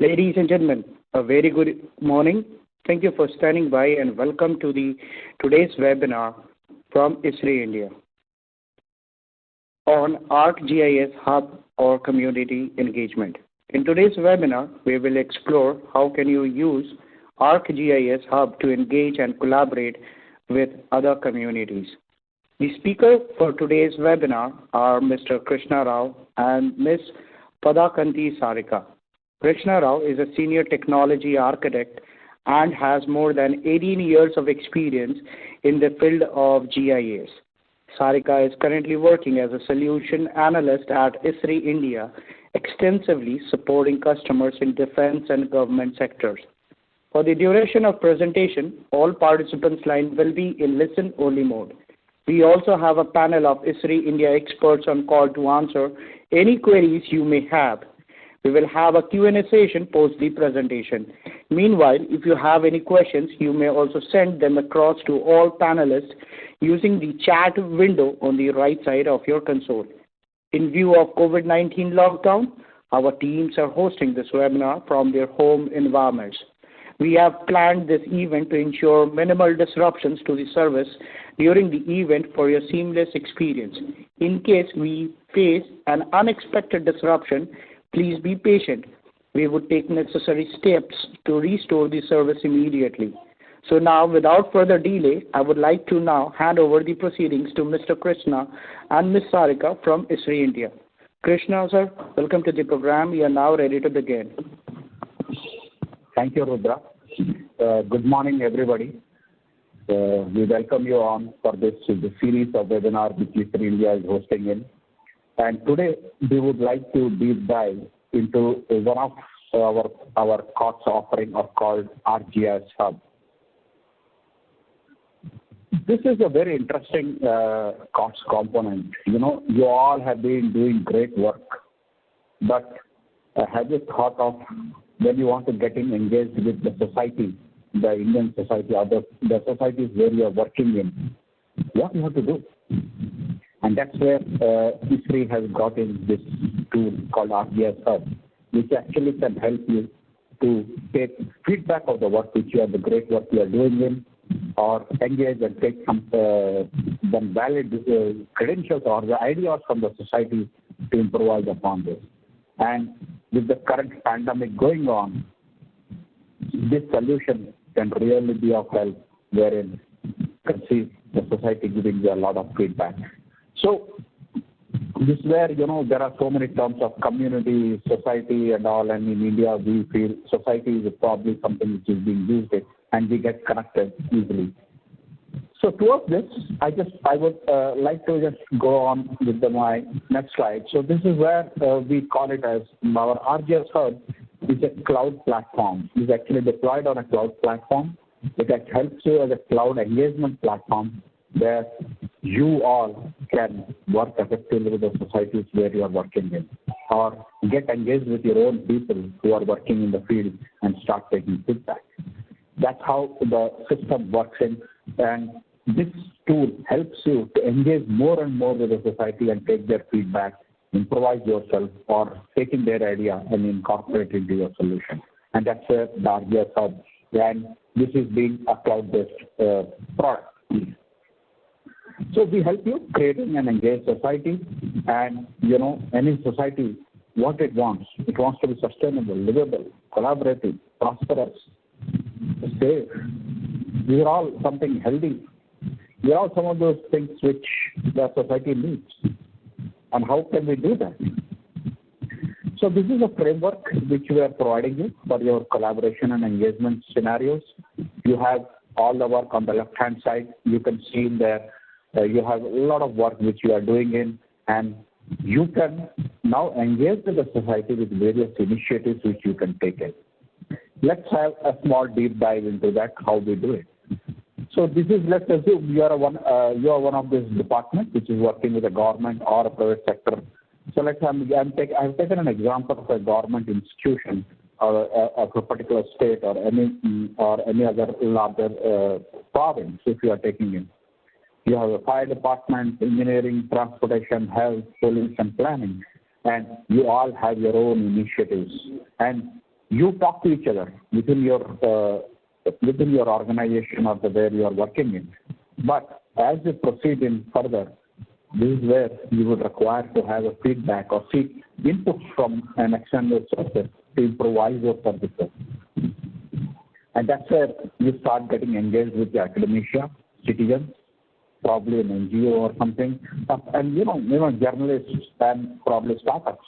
Ladies and gentlemen, a very good morning. Thank you for standing by and welcome to the today's webinar from ISRI India on ArcGIS Hub or Community Engagement. In today's webinar, we will explore how can you use ArcGIS Hub to engage and collaborate with other communities. The speaker for today's webinar are Mr. Krishna Rao and Ms. Padakanti Sarika. Krishna Rao is a senior technology architect and has more than 18 years of experience in the field of GIS. Sarika is currently working as a solution analyst at ISRI India, extensively supporting customers in defense and government sectors. For the duration of presentation, all participants' line will be in listen-only mode. We also have a panel of ISRI India experts on call to answer any queries you may have. We will have a Q&A session post the presentation. Meanwhile, if you have any questions, you may also send them across to all panelists using the chat window on the right side of your console. In view of COVID-19 lockdown, our teams are hosting this webinar from their home environments. We have planned this event to ensure minimal disruptions to the service during the event for your seamless experience. In case we face an unexpected disruption, please be patient. We would take necessary steps to restore the service immediately. So now, without further delay, I would like to now hand over the proceedings to Mr. Krishna and Ms. Sarika from ISRI India. Krishna, sir, welcome to the program. We are now ready to begin. Thank you, Rudra. Good morning, everybody. We welcome you on for this the series of webinars which ISRI India is hosting in. And today, we would like to deep dive into one of our COTS offering called ArcGIS Hub. This is a very interesting COTS component. You know, you all have been doing great work, but have you thought of when you want to get engaged with the society, the Indian society, or the societies where you are working in, what you have to do? And that's where ISRI has got in this tool called ArcGIS Hub, which actually can help you to take feedback of the work which you are, the great work you are doing in, or engage and take some valid credentials or the ideas from the society to improvise upon this. And with the current pandemic going on, this solution can really be of help, wherein you can see the society giving you a lot of feedback. So this is where, you know, there are so many terms of community, society and all, and in India we feel society is probably something which is being used and we get connected easily. So towards this, I would like to just go on with my next slide. So this is where we call it as our ArcGIS Hub is a cloud platform. It's actually deployed on a cloud platform. It helps you as a cloud engagement platform where you all can work effectively with the societies where you are working in, or get engaged with your own people who are working in the field and start taking feedback. That's how the system works in, and this tool helps you to engage more and more with the society and take their feedback, improvise yourself, or taking their idea and incorporate it into your solution. And that's where the ArcGIS Hub, and this is being a cloud-based product. So we help you creating an engaged society, and you know, any society, what it wants to be sustainable, livable, collaborative, prosperous, safe. These are all something healthy. These are all some of those things which the society needs. And how can we do that? So this is a framework which we are providing you for your collaboration and engagement scenarios. You have all the work on the left-hand side. You can see in there. You have a lot of work which you are doing in, and you can now engage with the society with various initiatives which you can take in. Let's have a small deep dive into that, how we do it. So this is, let's assume you are one of this department which is working with a government or a private sector. So let's I've taken an example of a government institution or a particular state or any other larger province if you are taking in. You have a fire department, engineering, transportation, health, police, and planning, and you all have your own initiatives. And you talk to each other within your organization or the where you are working in. But as you proceed in further, this is where you would require to have a feedback or seek input from an external sources to improvise your services. And that's where you start getting engaged with the academia, citizens, probably an NGO or something, and journalists and probably startups.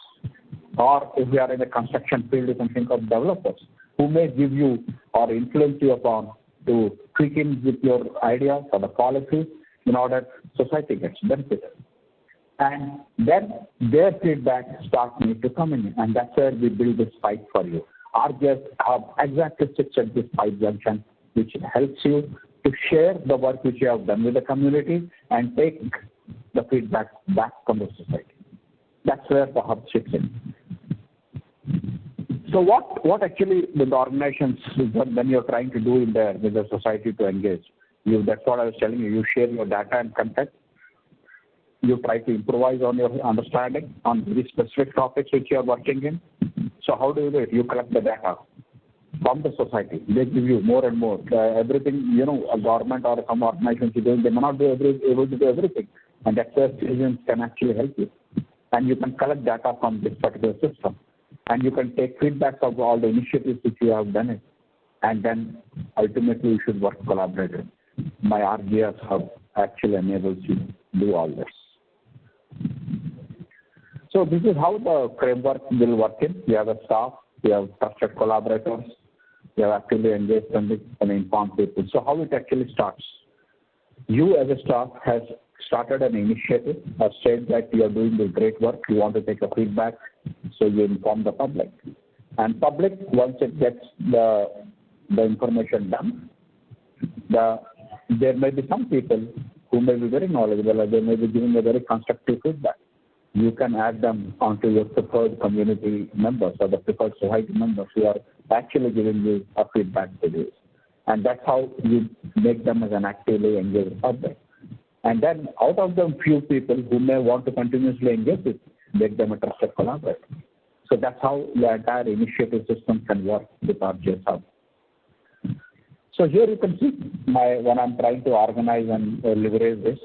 Or if you are in the construction field, you can think of developers who may give you or influence you upon to tweak in with your ideas or the policies in order society gets benefited. And then their feedback starts to come in, and that's where we build this pipe for you. RGS Hub exactly sits at this pipe junction, which helps you to share the work which you have done with the community and take the feedback back from the society. That's where the hub sits in. So what actually the organizations, when you're trying to do in there with the society to engage, that's what I was telling you. You share your data and content. You try to improvise on your understanding on very specific topics which you are working in. So how do you do it? You collect the data from the society. They give you more and more. Everything, a government or some organization is doing, they may not be able to do everything. And that's where citizens can actually help you. And you can collect data from this particular system. And you can take feedback of all the initiatives which you have done it. And then ultimately you should work collaboratively. My RGS Hub actually enables you to do all this. So this is how the framework will work in. We have a staff, we have trusted collaborators, we have actively engaged and informed people. So how it actually starts? You as a staff has started an initiative, have said that you are doing the great work, you want to take a feedback, so you inform the public. And public, once it gets the information done, there may be some people who may be very knowledgeable or they may be giving a very constructive feedback. You can add them onto your preferred community members or the preferred society members who are actually giving you a feedback to this. And that's how you make them as an actively engaged public. And then out of them, few people who may want to continuously engage with, make them a trusted collaborator. So that's how the entire initiative system can work with RGS Hub. So here you can see when I'm trying to organize and leverage this.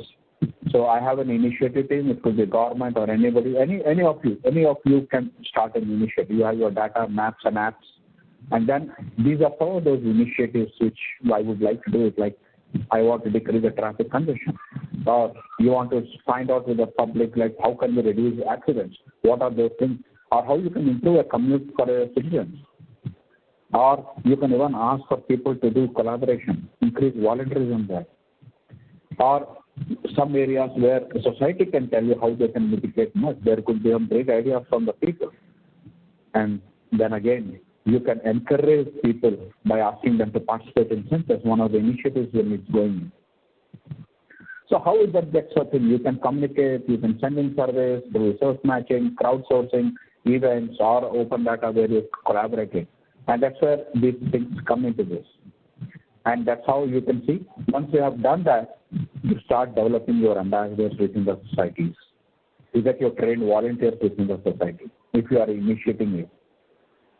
So I have an initiative team. It could be government or anybody, any of you can start an initiative. You have your data, maps and apps. And then these are some of those initiatives which I would like to do it, like I want to decrease the traffic congestion. Or you want to find out with the public, like how can we reduce accidents? What are those things? Or how you can improve a commute for a citizen. Or you can even ask for people to do collaboration, increase volunteerism there. Or some areas where the society can tell you how they can mitigate much. There could be some great ideas from the people. And then again, you can encourage people by asking them to participate in census, one of the initiatives when it's going. So how is that gets working? You can communicate, you can send in surveys, do resource matching, crowdsourcing, events, or open data where you're collaborating. And that's where these things come into this. And that's how you can see, once you have done that, you start developing your ambassadors within the societies. You get your trained volunteers within the society, if you are initiating it.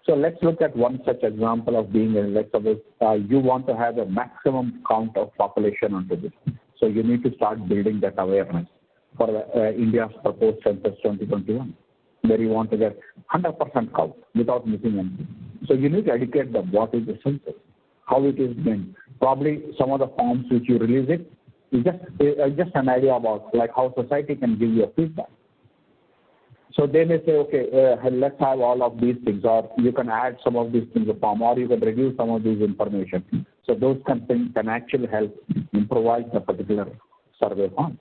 So let's look at one such example of being, let's suppose you want to have a maximum count of population onto this. So you need to start building that awareness for India's proposed census 2021, where you want to get 100% count without missing anything. So you need to educate them what is the census, how it is done. Probably some of the forms which you release it is just an idea about like how society can give you a feedback. So they may say, okay, let's have all of these things, or you can add some of these things to the form, or you can reduce some of these information. So those things can actually help improvise the particular survey form.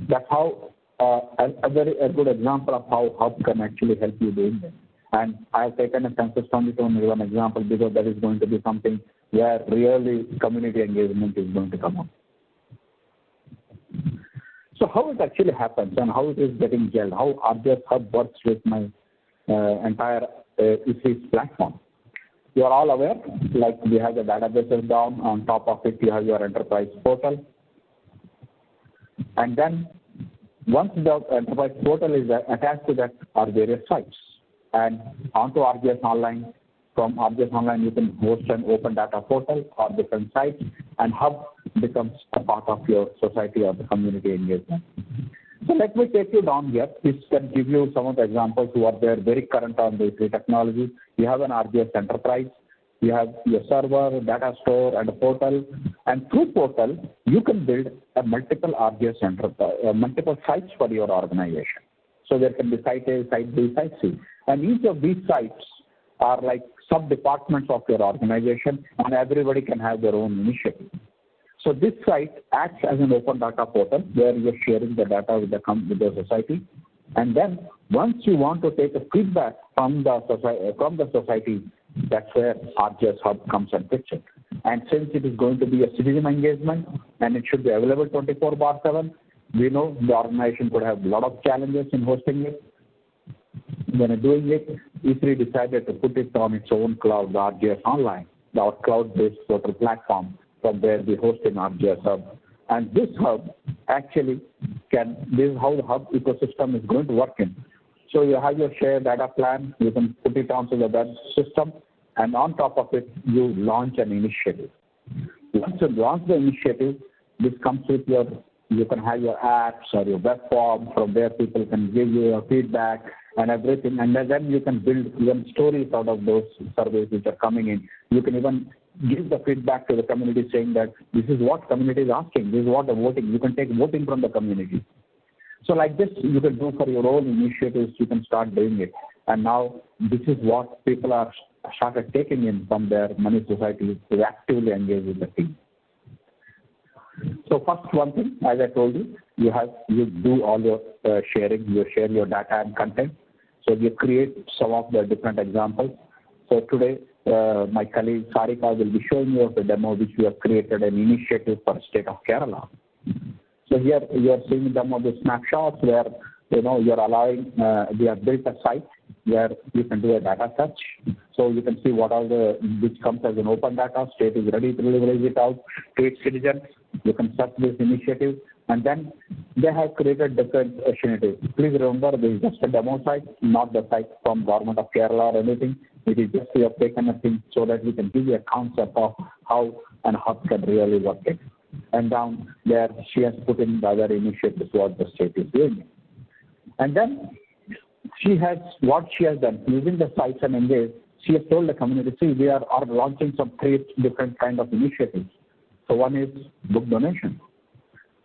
That's how a good example of how Hub can actually help you doing that. And I have taken a census 2021 example because that is going to be something where really community engagement is going to come up. So how it actually happens and how it is getting gelled, how RGS Hub works with my entire ECS platform. You are all aware, like we have the databases down, on top of it you have your enterprise portal. And then once the enterprise portal is attached to that are various sites. And onto RGS Online, From RGS Online, you can host an open data portal or different sites, and Hub becomes a part of your society or the community engagement. So let me take you down here. This can give you some of the examples who are there very current on the technology. You have an RGS Enterprise. You have your server, data store, and a portal. And through portal, you can build a multiple RGS Enterprise, multiple sites for your organization. So there can be site A, site B, site C. And each of these sites are like sub-departments of your organization, and everybody can have their own initiative. So this site acts as an open data portal where you're sharing the data with the society. And then once you want to take a feedback from the society, that's where RGS Hub comes and fits it. And since it is going to be a citizen engagement and it should be available 24/7, we know the organization could have a lot of challenges in hosting it. When doing it, E3 decided to put it on its own cloud, the RGS Online, our cloud-based portal platform, from where we host in RGS Hub. And this hub actually this is how the hub ecosystem is going to work in. So you have your shared data plan, you can put it onto the web system, and on top of it, you launch an initiative. Once you launch the initiative, this comes with you can have your apps or your web form from where people can give you your feedback and everything. And then you can build even stories out of those surveys which are coming in. You can even give the feedback to the community saying that this is what community is asking, this is what the voting. You can take voting from the community. So like this, you can do for your own initiatives, you can start doing it. And now this is what people are started taking in from their money society to actively engage with the team. So first one thing, as I told you, you do all your sharing, you share your data and content. So you create some of the different examples. So today, my colleague Sarika will be showing you the demo which we have created an initiative for state of Kerala. So here you are seeing some of the snapshots where you're allowing, we have built a site where you can do a data search. So you can see what are which comes as an open data, state is ready to release it out to its citizens. You can search this initiative, and then they have created different initiatives. Please remember, this is just a demo site, not the site from Government of Kerala or anything. It is just we have taken a thing so that we can give you a concept of how and hub can really work it. And down there, she has put in the other initiatives what the state is doing. And then what she has done, using the sites and engage, she has told the community, see, we are launching some 3 different kind of initiatives. So one is book donation.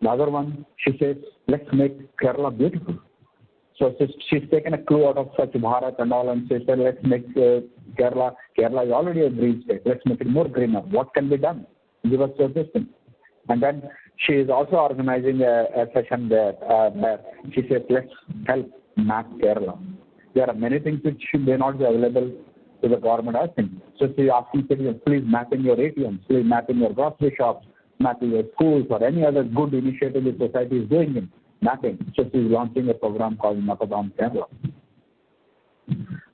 The other one, she says, let's make Kerala beautiful. So she's taken a clue out of Swachh Bharat and all, and she said, let's make Kerala is already a green state. Let's make it more greener. What can be done? Give us suggestions. And then she is also organizing a session there. She says, let's help map Kerala. There are many things which may not be available to the government, I think. So she is asking citizens, please map in your ATMs, please map in your grocery shops, map in your schools, or any other good initiative the society is doing in mapping. So she is launching a program called Matadaan Kerala.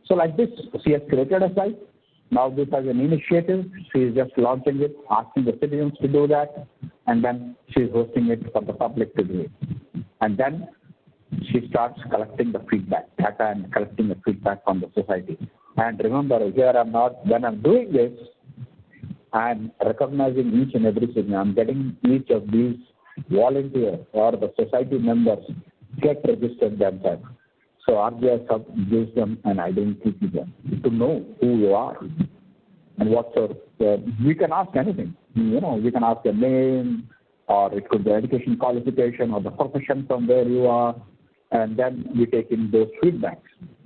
So like this, she has created a site. Now this as an initiative, she is just launching it, asking the citizens to do that, and then she is hosting it for the public to do it. And then she starts collecting the feedback, data, and collecting the feedback from the society. And remember, when I'm doing this, I'm recognizing each and every citizen. I'm getting each of these volunteers or the society members get registered themselves. So RGS Hub gives them an identity to know who you are and what's your. We can ask anything. We can ask your name, or it could be education qualification or the profession from where you are, and then we take in those feedbacks.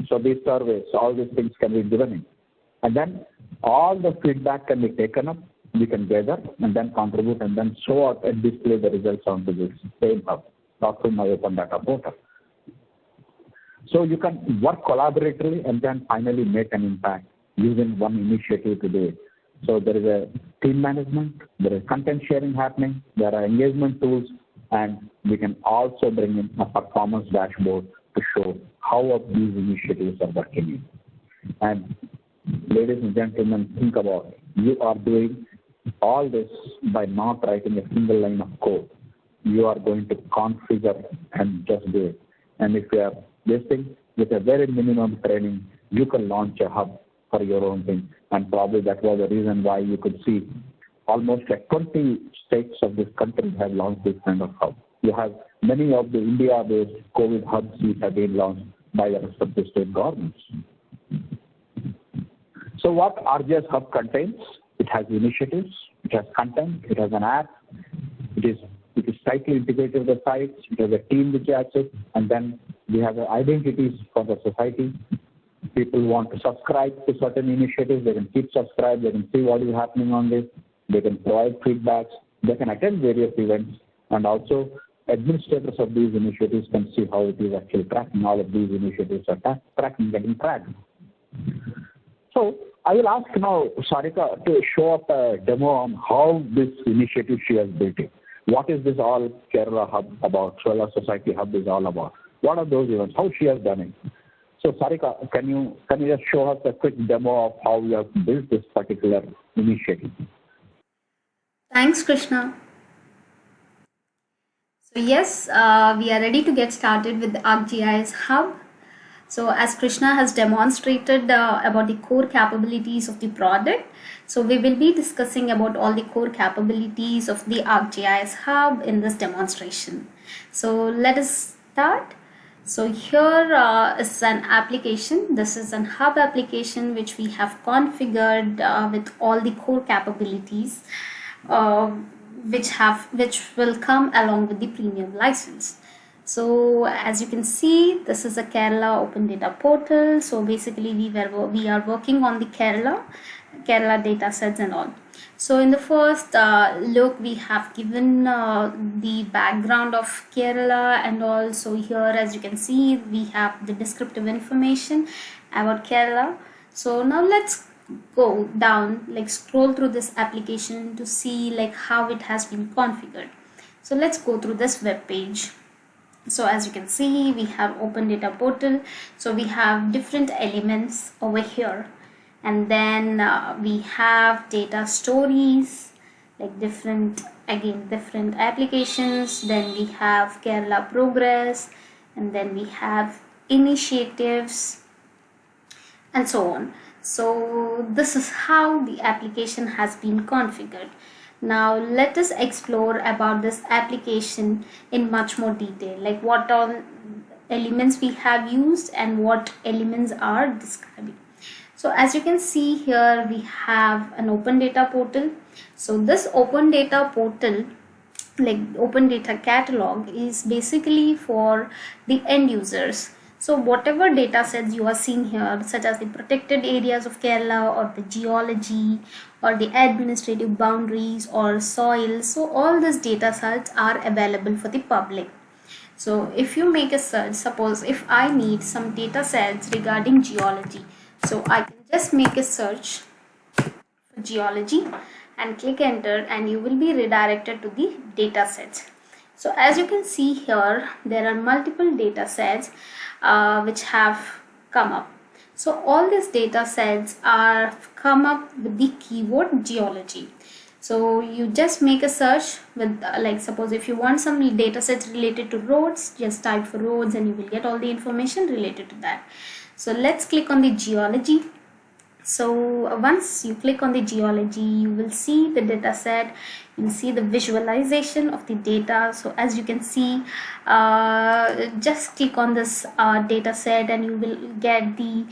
So these surveys, all these things can be given in. And then all the feedback can be taken up, we can gather, and then contribute, and then show out and display the results onto this same hub, not through my open data portal. So you can work collaboratively and then finally make an impact using one initiative to do it. So there is a team management, there is content sharing happening, there are engagement tools, and we can also bring in a performance dashboard to show how these initiatives are working. And ladies and gentlemen, think about it. You are doing all this by not writing a single line of code. You are going to configure and just do it. And if you are this thing with a very minimum training, you can launch a hub for your own thing. And probably that was the reason why you could see almost like 20 states of this country have launched this kind of hub. You have many of the India-based COVID hubs which have been launched by the respective state governments. So what RGIS Hub contains? It has initiatives, it has content, it has an app, it is tightly integrated with the sites, it has a team which access, and then we have identities for the society. People want to subscribe to certain initiatives, they can keep subscribed, they can see what is happening on this, they can provide feedbacks, they can attend various events, and also administrators of these initiatives can see how it is actually tracking. All of these initiatives are getting tracked. So I will ask now Sarika to show up a demo on how this initiative she has built it. What is this all Kerala Hub about, Solar Society Hub is all about? What are those events? How she has done it? So Sarika, can you just show us a quick demo of how we have built this particular initiative? Thanks, Krishna. So yes, we are ready to get started with the ArcGIS Hub. So as Krishna has demonstrated about the core capabilities of the product, so we will be discussing about all the core capabilities of the ArcGIS Hub in this demonstration. So let us start. So here is an application. This is an hub application which we have configured with all the core capabilities which will come along with the premium license. So as you can see, this is a Kerala Open Data Portal. So basically we are working on the Kerala data sets and all. So in the first look, we have given the background of Kerala, and also here, as you can see, we have the descriptive information about Kerala. So now let's go down, like scroll through this application to see like how it has been configured. So let's go through this web page. So as you can see, we have Open Data Portal. So we have different elements over here, and then we have data stories, like different applications. Then we have Kerala Progress, and then we have initiatives, and so on. So this is how the application has been configured. Now let us explore about this application in much more detail, like what all elements we have used and what elements are describing. So as you can see here, we have an Open Data Portal. So this Open Data Portal, like Open Data Catalog, is basically for the end users. So whatever data sets you are seeing here, such as the protected areas of Kerala, or the geology, or the administrative boundaries, or soil, so all these data sets are available for the public. So if you make a search, suppose if I need some data sets regarding geology, so I can just make a search for geology and click enter, and you will be redirected to the data sets. So as you can see here, there are multiple data sets which have come up. So all these data sets are come up with the keyword geology. So you just make a search with like suppose if you want some data sets related to roads, just type for roads and you will get all the information related to that. So let's click on the geology. So once you click on the geology, you will see the data set, you will see the visualization of the data. So as you can see, just click on this data set and you will get the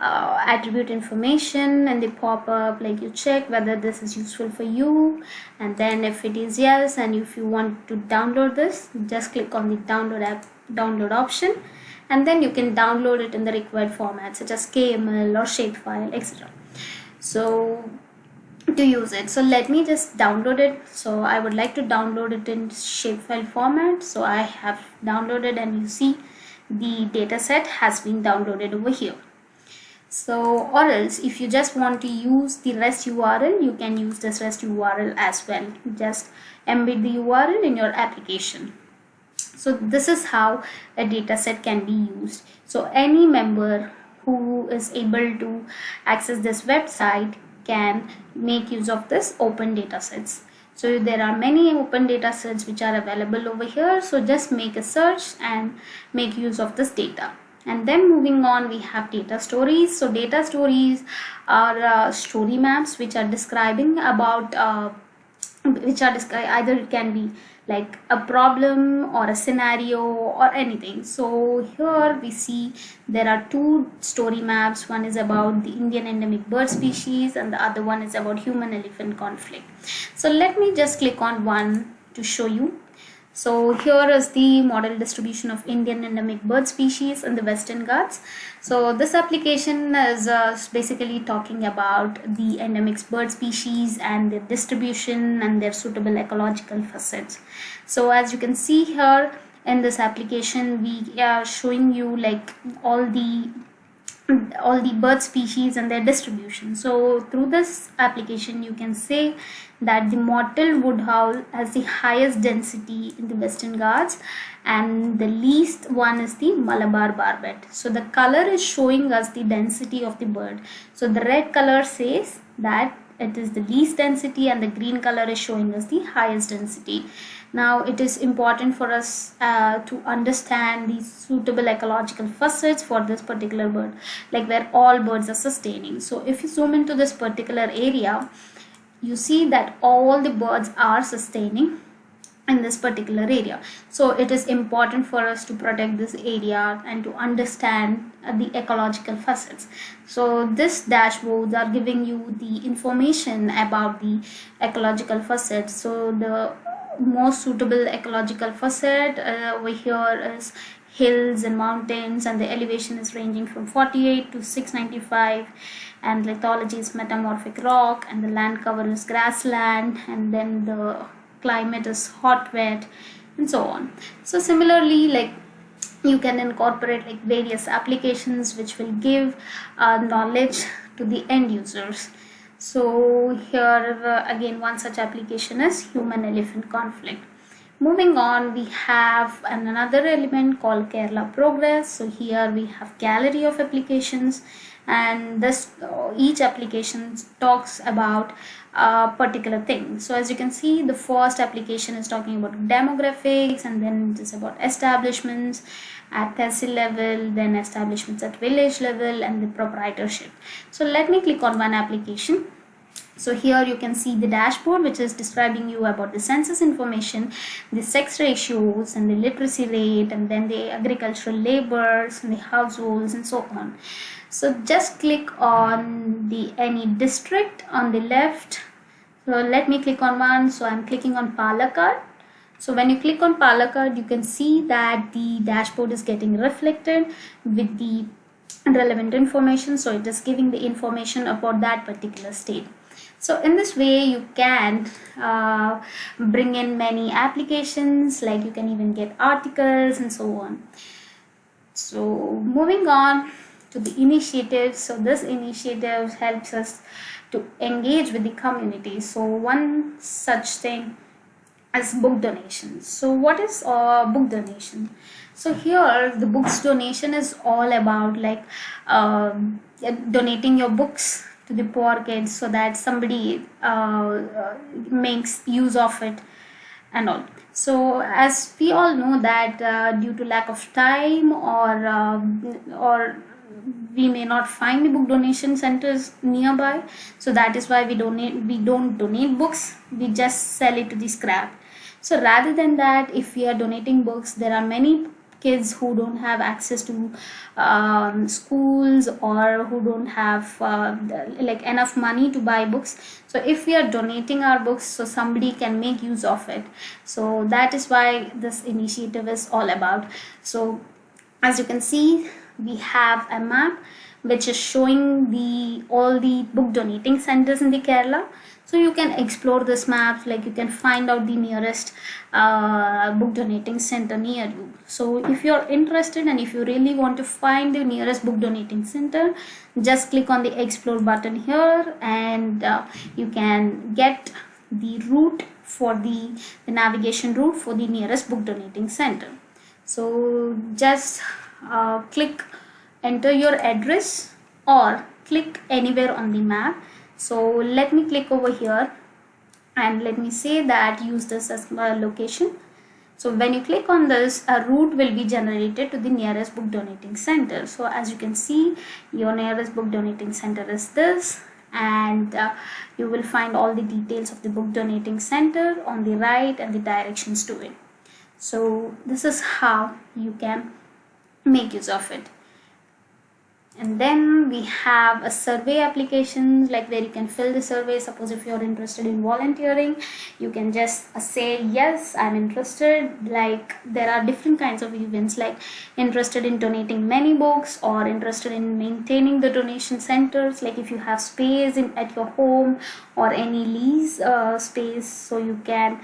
attribute information, and they pop up, like you check whether this is useful for you, and then if it is yes, and if you want to download this, just click on the download option, and then you can download it in the required format such as KML or shapefile, etc. So to use it, so let me just download it. So I would like to download it in shapefile format. So I have downloaded, and you see the data set has been downloaded over here. So or else if you just want to use the REST URL, you can use this REST URL as well. Just embed the URL in your application. So this is how a data set can be used. So any member who is able to access this website can make use of this open data sets. So there are many open data sets which are available over here. So just make a search and make use of this data. And then moving on, we have data stories. So data stories are story maps which are describing about either it can be like a problem or a scenario or anything. So here we see there are two story maps. One is about the Indian endemic bird species and the other one is about human elephant conflict. So let me just click on one to show you. So here is the model distribution of Indian endemic bird species in the Western Ghats. So this application is basically talking about the endemic bird species and their distribution and their suitable ecological facets. So as you can see here in this application, we are showing you like all the bird species and their distribution. So through this application you can say that the mottled woodhowl has the highest density in the Western Ghats and the least one is the Malabar barbet. So the color is showing us the density of the bird. So the red color says that it is the least density and the green color is showing us the highest density. Now it is important for us to understand the suitable ecological facets for this particular bird, like where all birds are sustaining. So if you zoom into this particular area, you see that all the birds are sustaining in this particular area. So it is important for us to protect this area and to understand the ecological facets. So this dashboards are giving you the information about the ecological facets. So the most suitable ecological facet over here is hills and mountains, and the elevation is ranging from 48 to 695, and lithology is metamorphic rock, and the land cover is grassland, and then the climate is hot, wet, and so on. So similarly, like you can incorporate like various applications which will give knowledge to the end users. So here again one such application is human elephant conflict. Moving on, we have another element called Kerala Progress. So here we have gallery of applications, and this each application talks about a particular thing. So as you can see, the first application is talking about demographics, and then it is about establishments at tehsil level, then establishments at village level, and the proprietorship. So let me click on one application. So here you can see the dashboard which is describing you about the census information, the sex ratios and the literacy rate, and then the agricultural laborers and the households and so on. So just click on the any district on the left. So let me click on one. So I'm clicking on Palakkad. So when you click on Palakkad, you can see that the dashboard is getting reflected with the relevant information. So it is giving the information about that particular state. So in this way you can bring in many applications, like you can even get articles and so on. So moving on to the initiatives. So this initiative helps us to engage with the community. So one such thing as book donations. So what is book donation? So here the books donation is all about like donating your books to the poor kids so that somebody makes use of it and all. So as we all know that due to lack of time or we may not find the book donation centers nearby, so that is why we don't donate books, we just sell it to the scrap. So rather than that, if we are donating books, there are many kids who don't have access to schools or who don't have like enough money to buy books. So if we are donating our books, so somebody can make use of it. So that is why this initiative is all about. So as you can see, we have a map which is showing all the book donating centers in the Kerala. So you can explore this map, like you can find out the nearest book donating center near you. So if you're interested and if you really want to find the nearest book donating center, just click on the explore button here, and you can get the route for the navigation route for the nearest book donating center. So just enter your address or click anywhere on the map. So let me click over here and let me say that use this as my location. So when you click on this, a route will be generated to the nearest book donating center. So as you can see, your nearest book donating center is this, and you will find all the details of the book donating center on the right and the directions to it. So this is how you can make use of it. And then we have a survey application, like where you can fill the survey. Suppose if you're interested in volunteering, you can just say yes, I'm interested. Like there are different kinds of events, like interested in donating many books, or interested in maintaining the donation centers, like if you have space at your home or any lease space, so you can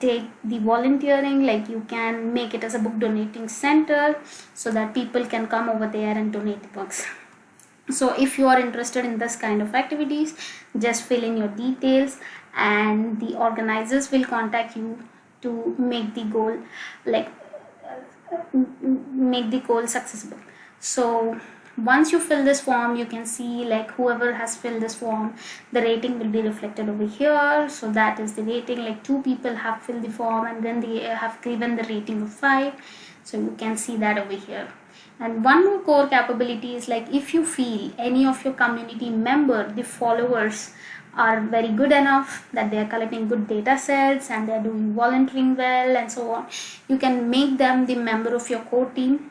take the volunteering, like you can make it as a book donating center so that people can come over there and donate the books. So if you are interested in this kind of activities, just fill in your details and the organizers will contact you to make the goal, like make the goal successful. So once you fill this form, you can see like whoever has filled this form, the rating will be reflected over here. So that is the rating, like 2 people have filled the form and then they have given the rating of 5. So you can see that over here. And one more core capability is like if you feel any of your community member, the followers are very good enough that they are collecting good data sets and they are doing volunteering well and so on, you can make them the member of your core team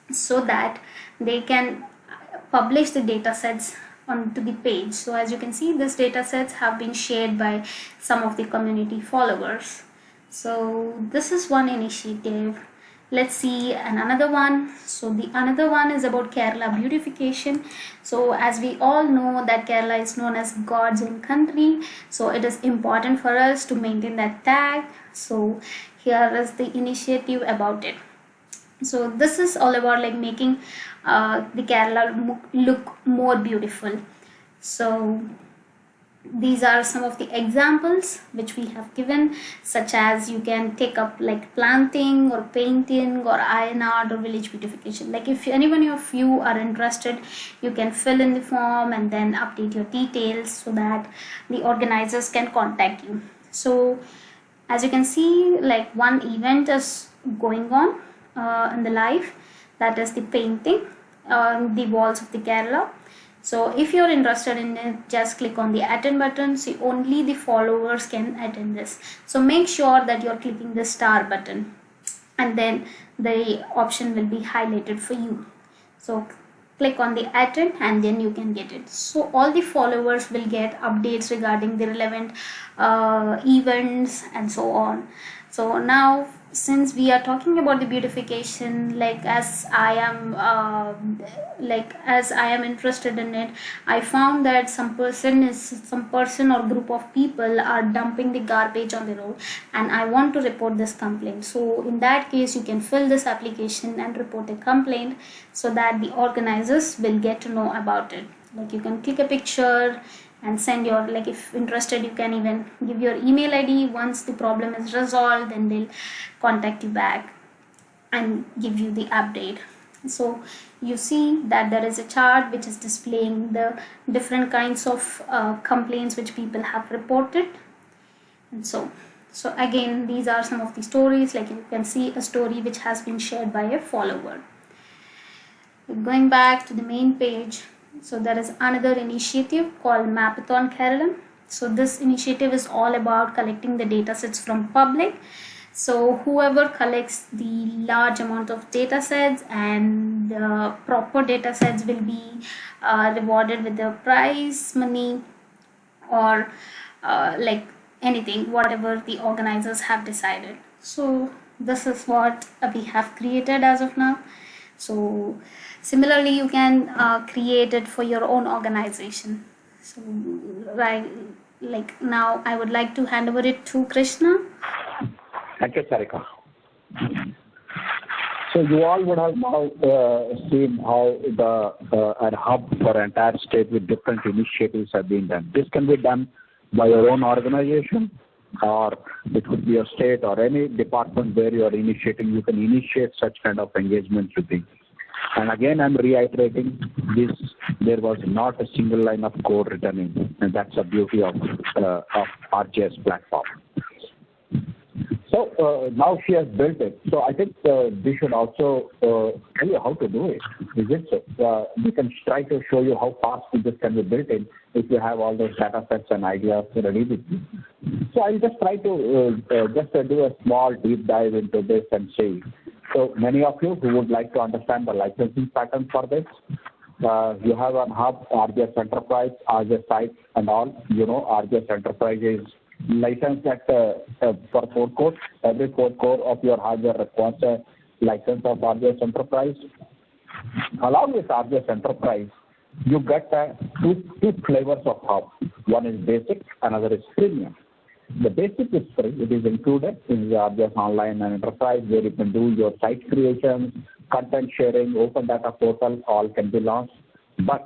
so that they can publish the data sets onto the page. So as you can see, these data sets have been shared by some of the community followers. So this is one initiative. Let's see another one. So the another one is about Kerala beautification. So as we all know that Kerala is known as God's own country, so it is important for us to maintain that tag. So here is the initiative about it. So this is all about like making the Kerala look more beautiful. So these are some of the examples which we have given, such as you can take up like planting or painting or iron art or village beautification. Like if anyone of you are interested, you can fill in the form and then update your details so that the organizers can contact you. So as you can see, like one event is going on in the live, that is the painting on the walls of the Kerala. So if you're interested in it, just click on the attend button. So only the followers can attend this. So make sure that you're clicking the star button and then the option will be highlighted for you. So click on the attend and then you can get it. So all the followers will get updates regarding the relevant events and so on. So now since we are talking about the beautification, like as I am interested in it, I found that some person or group of people are dumping the garbage on the road and I want to report this complaint. So in that case, you can fill this application and report a complaint so that the organizers will get to know about it. Like you can click a picture and send your, like if interested, you can even give your email ID. Once the problem is resolved, then they'll contact you back and give you the update. So you see that there is a chart which is displaying the different kinds of complaints which people have reported. And so again, these are some of the stories. Like you can see a story which has been shared by a follower. Going back to the main page, so there is another initiative called Mapathon Kerala. So this initiative is all about collecting the data sets from public. So whoever collects the large amount of data sets and the proper data sets will be rewarded with the prize money or like anything, whatever the organizers have decided. So this is what we have created as of now. So similarly, you can create it for your own organization. So right, like now I would like to hand over it to Krishna. Thank you, Sarika. So you all would have now seen how an hub for an entire state with different initiatives have been done. This can be done by your own organization, or it could be a state or any department where you are initiating. You can initiate such kind of engagements with it. And again, I'm reiterating this, there was not a single line of code written in, and that's the beauty of RJS platform. Now she has built it. So I think we should also tell you how to do it. Is it so? We can try to show you how fast this can be built in if you have all those data sets and ideas ready with you. So I'll just try to do a small deep dive into this and see. So many of you who would like to understand the licensing pattern for this, you have on Hub, RGS Enterprise, RGS Site and all. You know, RGS Enterprise is licensed at for 4 cores. Every 4 core of your hardware requires a license of RGS Enterprise. Along with RGS Enterprise, you get two flavors of Hub. One is basic, another is premium. The basic is free. It is included in the RGS Online and Enterprise, where you can do your site creations, content sharing, open data portal, all can be launched. But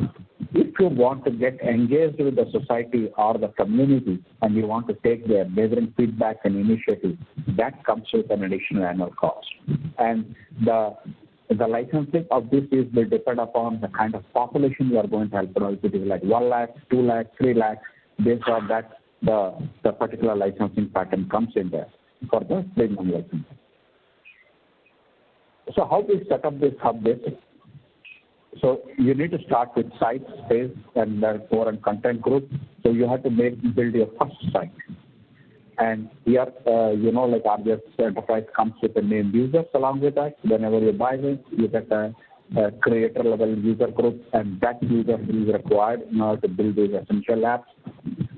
if you want to get engaged with the society or the community and you want to take their gathering feedback and initiative, that comes with an additional annual cost. And the licensing of this will depend upon the kind of population you are going to help. If it is like 1 lakh, 2 lakh, 3 lakh, based on that, the particular licensing pattern comes in there for the premium licensing. So how we set up this Hub basic? So you need to start with site, space, and core and content group. So you have to build your first site. And here, like RGS Enterprise comes with a named users along with that. Whenever you buy this, you get a creator level user group, and that user is required in order to build these essential apps.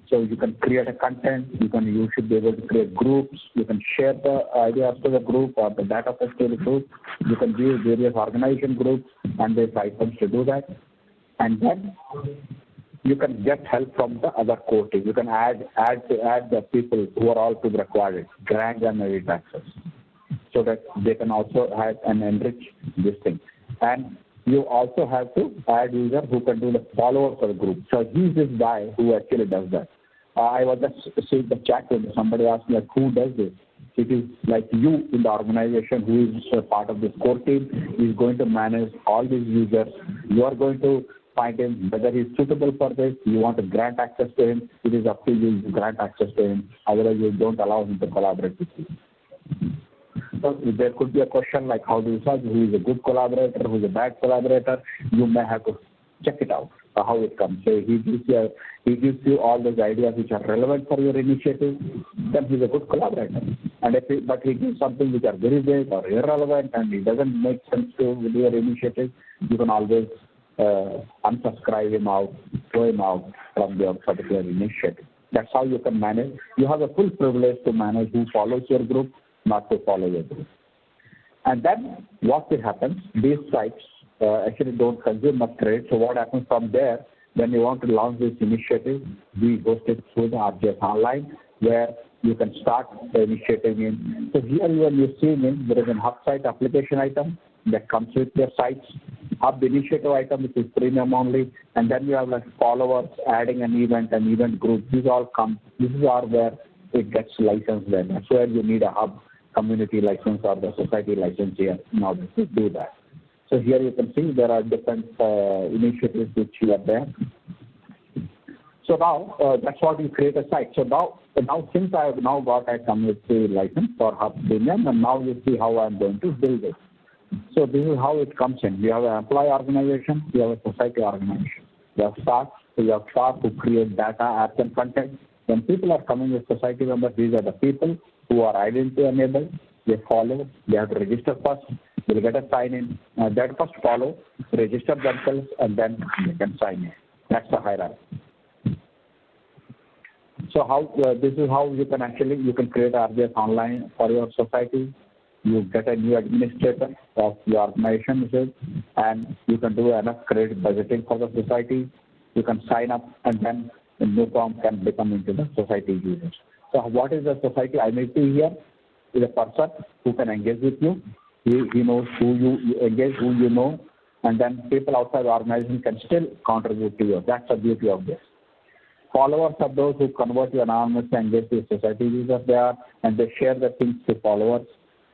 So you can create a content, you should be able to create groups, you can share the ideas to the group or the data sets to the group, you can use various organization groups and these items to do that. And then you can get help from the other core team. You can add the people who are all to be required, grant them edit access, so that they can also add and enrich this thing. And you also have to add user who can do the followers for the group. So he's this guy who actually does that. I was just seeing the chat when somebody asked me, like, who does this? It is like you in the organization who is a part of this core team is going to manage all these users. You are going to find him whether he's suitable for this. You want to grant access to him. It is up to you to grant access to him. Otherwise, you don't allow him to collaborate with you. So there could be a question like, how do you judge who is a good collaborator, who is a bad collaborator? You may have to check it out, how it comes. So he gives you all those ideas which are relevant for your initiative, then he's a good collaborator. And but he gives something which are very vague or irrelevant and it doesn't make sense to with your initiative, you can always unsubscribe him out, throw him out from your particular initiative. That's how you can manage. You have a full privilege to manage who follows your group, not to follow your group. And then what will happen, these sites actually don't consume much credit. So what happens from there, when you want to launch this initiative, we host it through the RGS Online, where you can start the initiative in. So here when you see in, there is a Hub site application item that comes with your sites, Hub initiative item, which is premium only, and then you have like followers, adding an event group. These all come, this is all where it gets licensed then. That's where you need a Hub community license or the society license here in order to do that. So here you can see there are different initiatives which are there. So now that's what you create a site. So now since I have now got a community license for Hub Premium, and now you see how I'm going to build it. So this is how it comes in. You have an employee organization, you have a society organization. You have staff, so you have staff who create data, apps, and content. When people are coming with society members, these are the people who are identity enabled. They follow, they have to register first, they'll get a sign in, that first follow, register themselves, and then they can sign in. That's the hierarchy. So how this is how you can create RGS Online for your society. You get a new administrator of your organization, and you can do enough credit budgeting for the society. You can sign up, and then the new form can become into the society users. So what is the society identity here? Is a person who can engage with you. He knows who you engage, who you know, and then people outside the organization can still contribute to you. That's the beauty of this. Followers are those who convert you anonymously and engage with society users there, and they share the things to followers.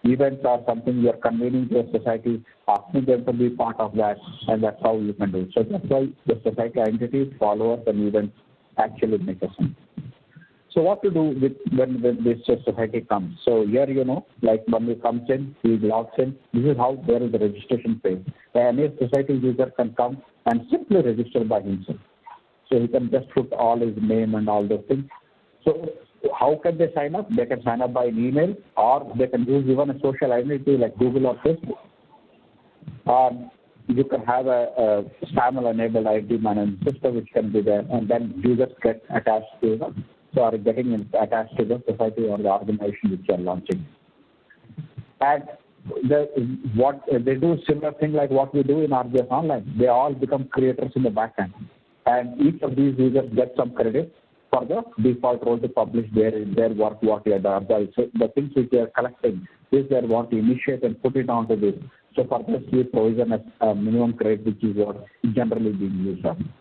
Events are something you are convening to a society, asking them to be part of that, and that's how you can do it. So that's why the society identities, followers, and events actually make a sense. So what to do when this society comes? So here, like when he comes in, he logs in. This is how there is a registration phase. Any society user can come and simply register by himself. So he can just put all his name and all those things. So how can they sign up? They can sign up by an email, or they can use even a social identity like Google or Facebook. You can have a SAML-enabled ID management system which can be there, and then users get attached to them. So are getting attached to the society or the organization which you are launching. And what they do similar thing like what we do in RGS Online. They all become creators in the backend, and each of these users get some credit for the default role to publish their work, what they have done. So the things which they are collecting is they want to initiate and put it onto this. So for this, we provision a minimum credit, which is what generally being used on.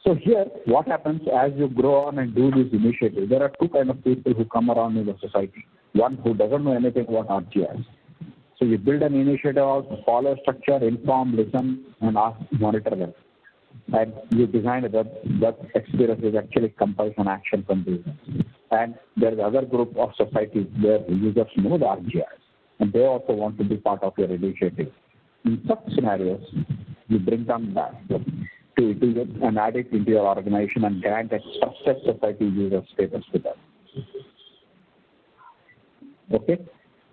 So here, what happens as you grow on and do these initiatives, there are two kinds of people who come around in the society. One who doesn't know anything about RGIS. So you build an initiative out, follow structure, inform, listen, and ask, monitor them. And you design a web experience which actually compiles an action from business. And there is other group of societies where users know the RGIS, and they also want to be part of your initiative. In such scenarios, you bring them back to it and add it into your organization and grant a trusted society user status to them. Okay?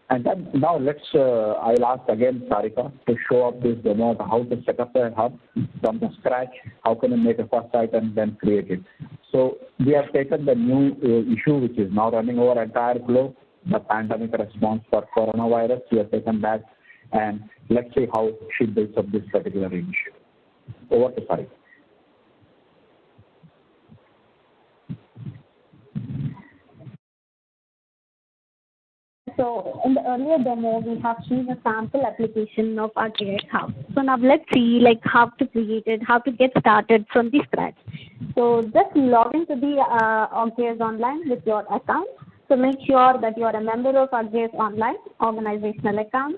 And then now I'll ask again Sarika to show up this demo of how to set up a hub from the scratch, how can you make a first site and then create it. So we have taken the new issue which is now running over entire globe, the pandemic response for coronavirus. We have taken that, and let's see how she builds up this particular issue. Over to Sarika. So in the earlier demo, we have seen a sample application of ArcGIS Hub. So now let's see how to create it, how to get started from the scratch. So just log into the ArcGIS Online with your account. So make sure that you are a member of ArcGIS Online organizational account.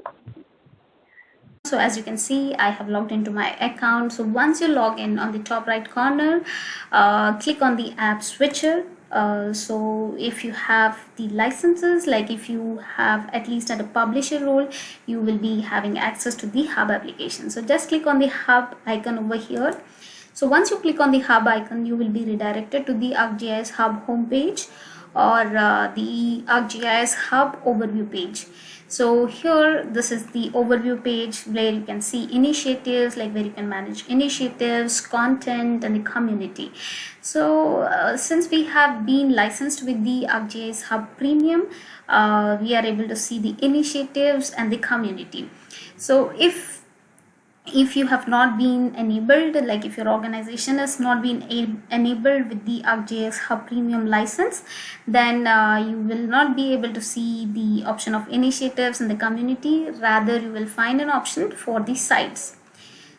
So as you can see, I have logged into my account. So once you log in, on the top right corner, click on the app switcher. So if you have the licenses, like if you have at least at a publisher role, you will be having access to the hub application. So just click on the hub icon over here. So once you click on the hub icon, you will be redirected to the ArcGIS Hub homepage or the ArcGIS Hub overview page. So here, this is the overview page where you can see initiatives, like where you can manage initiatives, content, and the community. So since we have been licensed with the ArcGIS Hub Premium, we are able to see the initiatives and the community. So if you have not been enabled, like if your organization has not been enabled with the ArcGIS Hub Premium license, then you will not be able to see the option of initiatives in the community. Rather, you will find an option for the sites.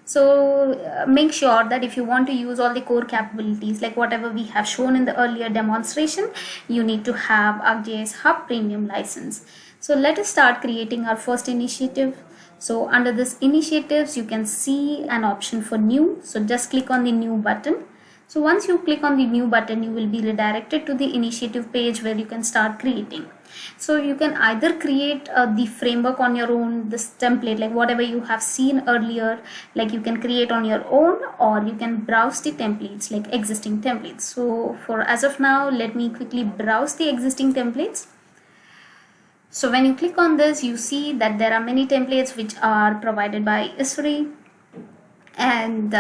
So make sure that if you want to use all the core capabilities, like whatever we have shown in the earlier demonstration, you need to have ArcGIS Hub Premium license. So let us start creating our first initiative. So under this initiatives, you can see an option for new. So just click on the new button. So once you click on the new button, you will be redirected to the initiative page where you can start creating. So you can either create the framework on your own, this template, like whatever you have seen earlier, like you can create on your own, or you can browse the templates, like existing templates. So for as of now, let me quickly browse the existing templates. So when you click on this, you see that there are many templates which are provided by ISRI and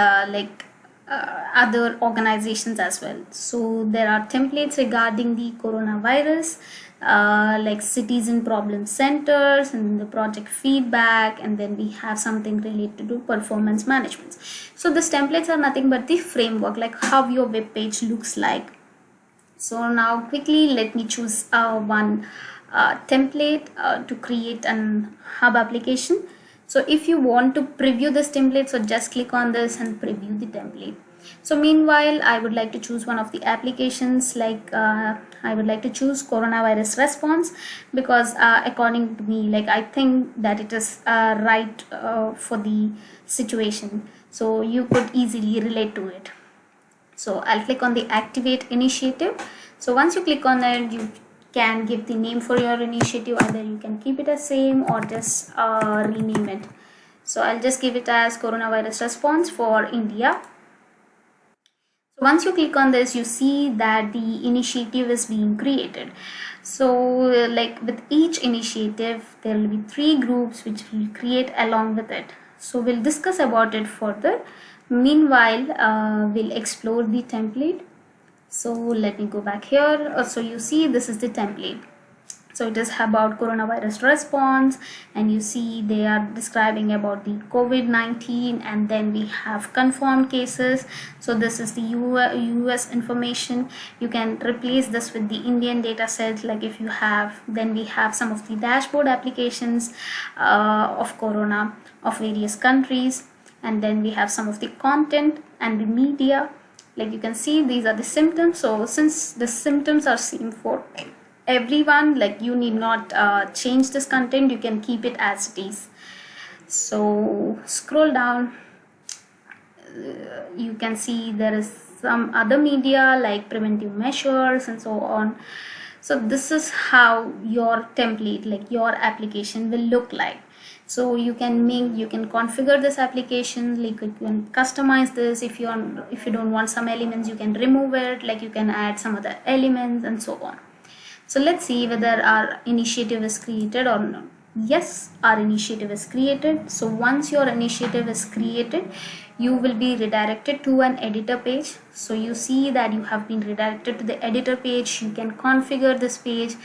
other organizations as well. So there are templates regarding the coronavirus, like citizen problem centers and the project feedback, and then we have something related to performance management. So these templates are nothing but the framework, like how your web page looks like. So now quickly let me choose one template to create an hub application. So if you want to preview this template, so just click on this and preview the template. So meanwhile, I would like to choose one of the applications, like I would like to choose coronavirus response, because according to me, like I think that it is right for the situation, so you could easily relate to it. So I'll click on the activate initiative. So once you click on it, you can give the name for your initiative. Either you can keep it as same or just rename it. So I'll just give it as coronavirus response for India. So once you click on this, you see that the initiative is being created. So like with each initiative, there will be 3 groups which will create along with it. So we'll discuss about it further. Meanwhile, we'll explore the template. So let me go back here. So you see this is the template. So it is about coronavirus response, and you see they are describing about the COVID-19, and then we have confirmed cases. So this is the US information. You can replace this with the Indian data set, like if you have. Then we have some of the dashboard applications of corona of various countries, and then we have some of the content and the media. Like you can see, these are the symptoms. So since the symptoms are seen for everyone, like you need not change this content, you can keep it as it is. So scroll down, you can see there is some other media like preventive measures and so on. So this is how your template, like your application will look like. So you can configure this application, like you can customize this. If you don't want some elements, you can remove it, like you can add some other elements and so on. So let's see whether our initiative is created or not. Yes, our initiative is created. So once your initiative is created, you will be redirected to an editor page. So you see that you have been redirected to the editor page. You can configure this page,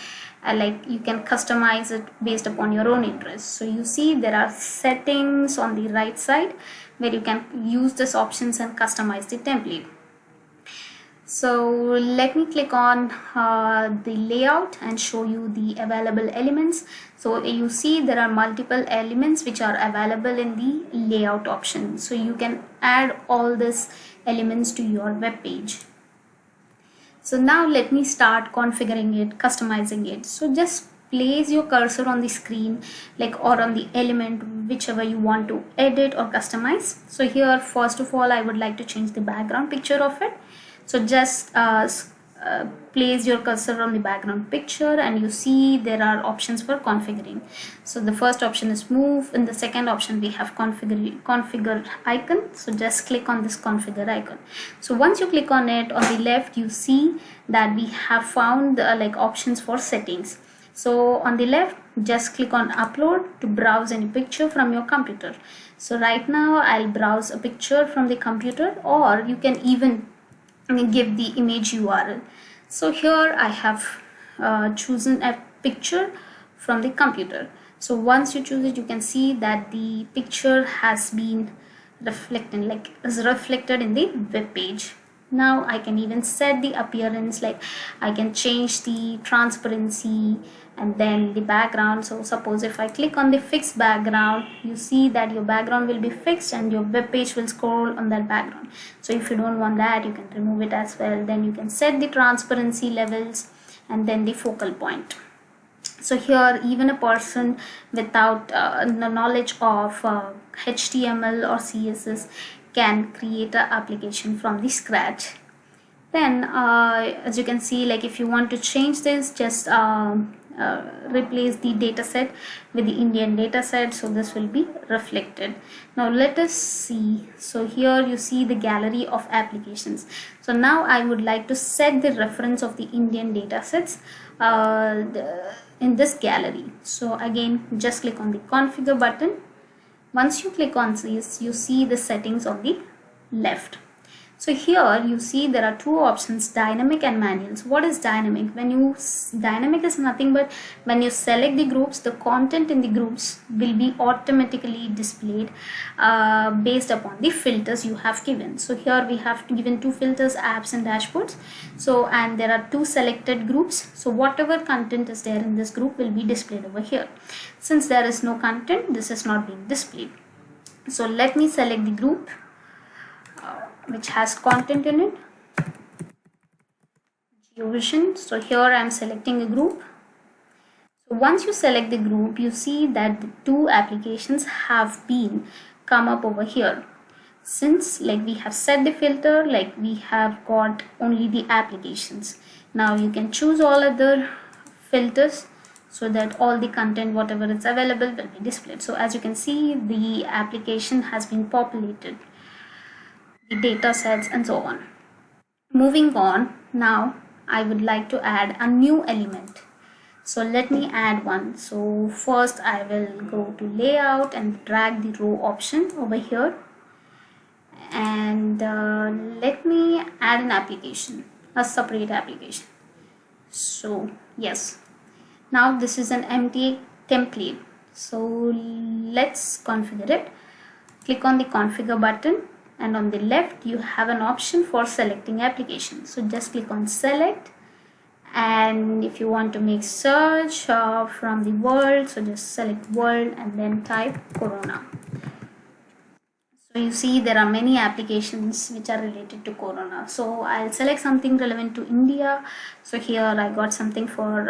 like you can customize it based upon your own interest. So you see there are settings on the right side where you can use these options and customize the template. So let me click on the layout and show you the available elements. So you see there are multiple elements which are available in the layout option. So you can add all these elements to your web page. So now let me start configuring it, customizing it. So just place your cursor on the screen, like, or on the element, whichever you want to edit or customize. So here, first of all, I would like to change the background picture of it. So just place your cursor on the background picture, and you see there are options for configuring. So the first option is move. In the second option, we have configure icon. So just click on this configure icon. So once you click on it, on the left, you see that we have found like options for settings. So on the left, just click on upload to browse any picture from your computer. So right now I'll browse a picture from the computer, or you can even give the image URL. So here I have chosen a picture from the computer. So once you choose it, you can see that the picture has been reflected, like is reflected in the web page. Now I can even set the appearance, like I can change the transparency and then the background. So suppose if I click on the fixed background, you see that your background will be fixed and your web page will scroll on that background. So if you don't want that, you can remove it as well. Then you can set the transparency levels and then the focal point. So here, even a person without the knowledge of HTML or CSS can create an application from the scratch. Then as you can see, like if you want to change this, just replace the dataset with the Indian dataset, so this will be reflected. Now let us see. So here you see the gallery of applications. So now I would like to set the reference of the Indian datasets in this gallery. So again, just click on the configure button. Once you click on this, you see the settings on the left. So here you see there are two options, dynamic and manual. So what is dynamic? Dynamic is nothing but when you select the groups, the content in the groups will be automatically displayed based upon the filters you have given. So here we have given two filters, apps and dashboards. So and there are two selected groups. So whatever content is there in this group will be displayed over here. Since there is no content, this is not being displayed. So let me select the group which has content in it, GeoVision. So here I am selecting a group. So once you select the group, you see that the two applications have been come up over here. Since like we have set the filter, like we have got only the applications. Now you can choose all other filters so that all the content whatever is available will be displayed. So as you can see, the application has been populated, the data sets and so on. Moving on, now I would like to add a new element. So let me add one. So first I will go to layout and drag the row option over here, and let me add an application, a separate application. So yes, now this is an empty template. So let's configure it. Click on the configure button, and on the left you have an option for selecting application. So just click on select, and if you want to make search from the world, so just select world and then type Corona. So you see there are many applications which are related to Corona. So I'll select something relevant to India. So here I got something for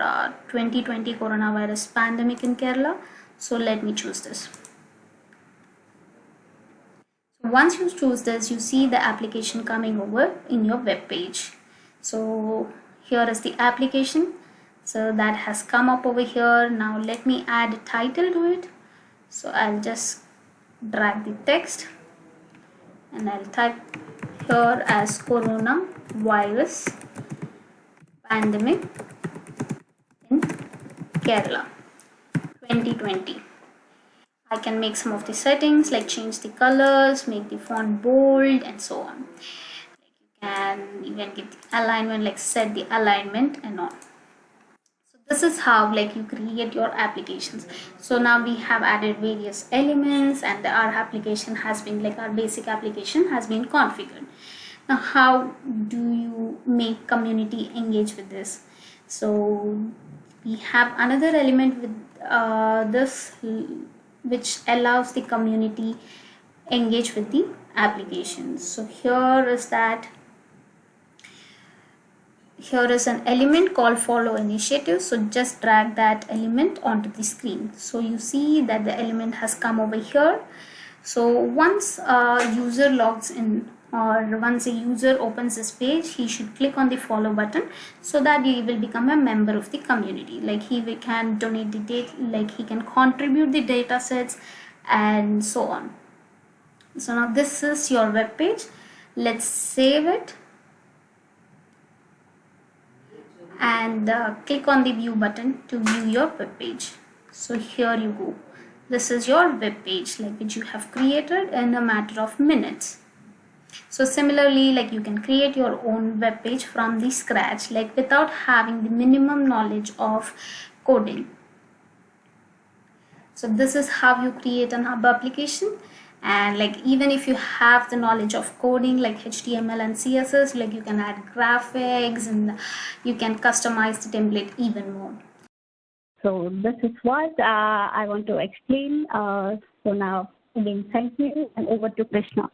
2020 coronavirus pandemic in Kerala. So let me choose this. So once you choose this, you see the application coming over in your web page. So here is the application. So that has come up over here. Now let me add a title to it. So I'll just drag the text and I'll type here as Corona virus pandemic in Kerala 2020. I can make some of the settings like change the colors, make the font bold and so on. You can even give the alignment, like set the alignment and all. So this is how like you create your applications. So now we have added various elements, and our application has been, like our basic application has been configured. Now how do you make community engage with this? So we have another element with this which allows the community engage with the applications. So here is an element called follow initiative. So just drag that element onto the screen. So you see that the element has come over here. So once a user logs in, or once a user opens this page, he should click on the follow button so that he will become a member of the community. Like he can donate the data, like he can contribute the data sets and so on. So now this is your web page. Let's save it and click on the view button to view your web page. So here you go. This is your web page, like which you have created in a matter of minutes. So similarly, like you can create your own web page from the scratch, like without having the minimum knowledge of coding. So this is how you create an hub application. And like even if you have the knowledge of coding like HTML and CSS, like you can add graphics and you can customize the template even more. So this is what I want to explain. So now again, thank you, and over to Krishna.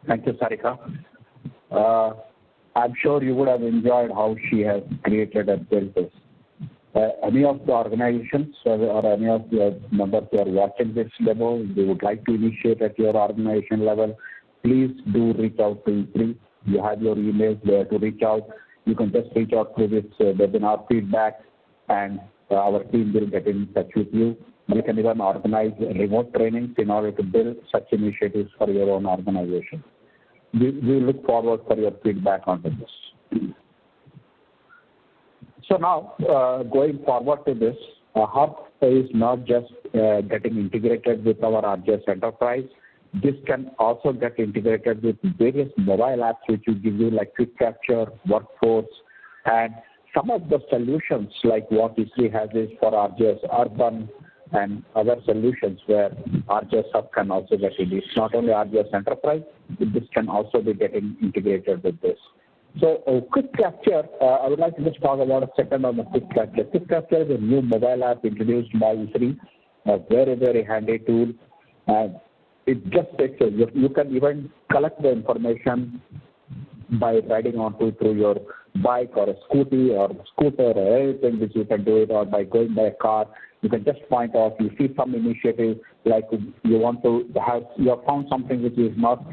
Thank you, Sarika. I'm sure you would have enjoyed how she has created and built this. Any of the organizations or any of the members who are watching this demo, they would like to initiate at your organization level, please do reach out to E3. You have your emails there to reach out. You can just reach out through this webinar feedback, and our team will get in touch with you. You can even organize remote trainings in order to build such initiatives for your own organization. We look forward for your feedback on this. So now, going forward to this, Hub is not just getting integrated with our RGS Enterprise. This can also get integrated with various mobile apps which will give you like Quick Capture, Workforce, and some of the solutions like what E3 has is for RGS Urban and other solutions where RGS Hub can also get it. It's not only RGS Enterprise, this can also be getting integrated with this. So Quick Capture, I would like to just talk about a second on the Quick Capture. Quick Capture is a new mobile app introduced by E3, a very, very handy tool. And it just takes you can even collect the information by riding through your bike or a scooter or anything which you can do it, or by going by a car. You can just point out, you see some initiative like you want to have, you have found something which is not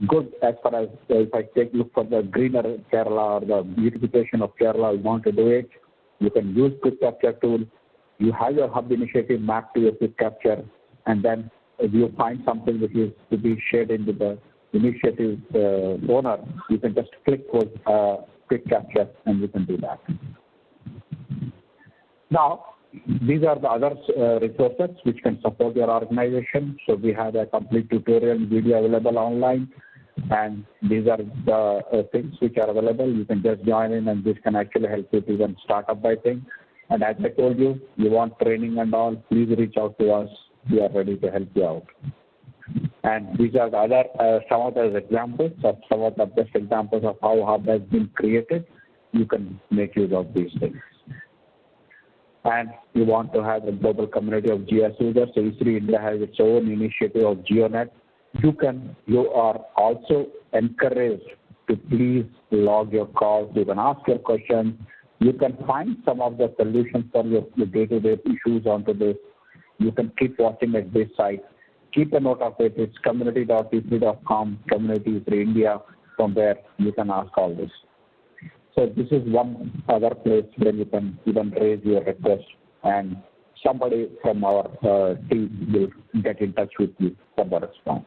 good as far as if I look for the greener Kerala or the beautification of Kerala, you want to do it, you can use Quick Capture tool. You have your hub initiative mapped to your Quick Capture, and then if you find something which is to be shared into the initiative owner, you can just click with Quick Capture and you can do that. Now, these are the other resources which can support your organization. So we have a complete tutorial video available online, and these are the things which are available. You can just join in, and this can actually help you to even start up by thing. And as I told you, you want training and all, please reach out to us. We are ready to help you out. And these are the other some of the examples, of some of the best examples of how Hub has been created. You can make use of these things. And you want to have a global community of GIS users. So E3 India has its own initiative of GeoNet. You are also encouraged to please log your calls. You can ask your questions. You can find some of the solutions for your day-to-day issues onto this. You can keep watching at this site. Keep a note of it. It's community.e3.com, Community E3 India. From there, you can ask all this. So this is one other place where you can even raise your request, and somebody from our team will get in touch with you for the response.